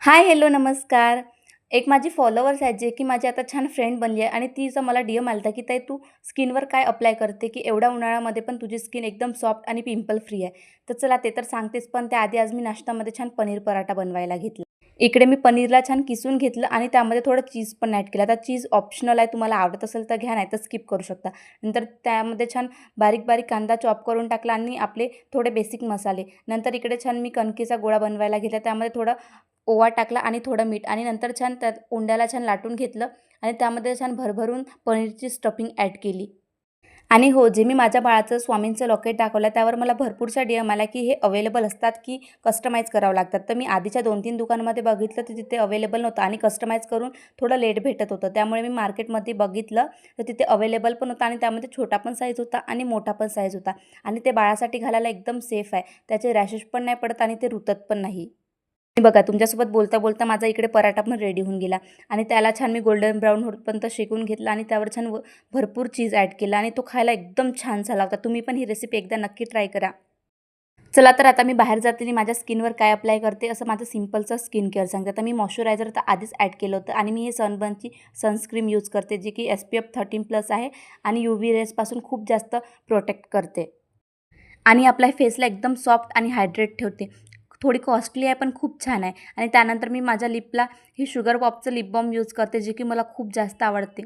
हाय, hello, नमस्कार. एक माझी फॉलोवर्स आहेत जे की माझी आता छान फ्रेंड बनली आहे आणि तिचा मला DM आला की "ताई तू स्किनवर काय अप्लाय करते की एवढ्या उन्हाळ्यामध्ये पण तुझी स्किन एकदम सॉफ्ट आणि पिंपल फ्री आहे." तर चला ते तर सांगतेच, पण त्याआधी आज मी नाश्त्यामध्ये छान पनीर पराठा बनवायला घेतला. इकडे मी पनीरला छान किसून घेतलं आणि त्यामध्ये थोडं चीज पण ॲड केलं. आता चीज ऑप्शनल आहे, तुम्हाला आवडत असेल तर घ्या, नाहीतर स्किप करू शकता. नंतर त्यामध्ये छान बारीक-बारीक कांदा चॉप करून टाकला आणि आपले थोडे बेसिक मसाले. नंतर इकडे छान मी कणकेचा गोळा बनवायला घेतला. त्यामध्ये थोडं ओवा टाकला आणि थोडं मीठ आणि नंतर छान त्यात उंड्याला छान लाटून घेतलं आणि त्यामध्ये छान भरभरून पनीरची स्टफिंग ॲड केली. आणि हो, जे मी माझ्या बाळाचं स्वामींचं लॉकेट दाखवलं त्यावर मला भरपूरसा DM आला, की हे अवेलेबल असतात, की कस्टमाइज करावं लागतात. तर मी आधीच्या 2-3 दुकानामध्ये बघितलं तर तिथे अवेलेबल नव्हतं आणि कस्टमाइज करून थोडं लेट भेटत होतं. त्यामुळे मी मार्केटमध्ये बघितलं तर तिथे अवेलेबल पण होतं आणि त्यामध्ये छोटा पण साईज होता आणि मोठा पण साईज होता आणि ते बाळासाठी घालायला एकदम सेफ आहे. त्याचे रॅशेस पण नाही पडत आणि ते रुतत पण नाही. आणि बघा तुमच्यासोबत बोलता-बोलता माझा इकडे पराठा पण रेडी होऊन गेला आणि त्याला छान मी गोल्डन ब्राउन होईपर्यंत शेकून घेतला आणि त्यावर छान भरपूर चीज ॲड केला आणि तो खायला एकदम छान झाला होता. तुम्ही पण ही रेसिपी एकदा नक्की ट्राय करा. चला तर आता मी बाहेर जाताना माझ्या स्किनवर काय अप्लाय करते असं माझं सिंपलचं स्किन केअर सांगते. आता मी मॉइश्चरायझर तर आधीच ॲड केलं होतं आणि मी हे सनबर्नची सनस्क्रीम यूज करते, जी की SPF 13+ आहे आणि UV रेजपासून खूप जास्त प्रोटेक्ट करते. आणि आपल्या फेसला एकदम सॉफ्ट आणि हायड्रेट ठेवते. थोडी कॉस्टली आहे पण खूप छान आहे. आणि त्यानंतर मी माझ्या लिपला ही शुगर पॉपचं लिप बाल्म यूज करते, जे की मला खूप जास्त आवडते.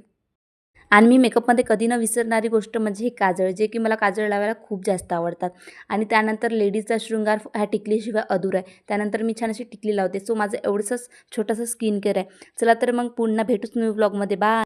आणि मी मेकअपमध्ये कधी न विसरणारी गोष्ट म्हणजे हे काजळ, जे की मला काजळ लावायला खूप जास्त आवडतात. आणि त्यानंतर लेडीजचा शृंगार ह्या टिकलीशिवाय अधुरा आहे. त्यानंतर मी छान अशी टिकली लावते. सो माझं एवढंसंच छोटंसं स्किन केअर आहे. चला तर मग पुन्हा भेटूच न्यू व्लॉगमध्ये. बाय.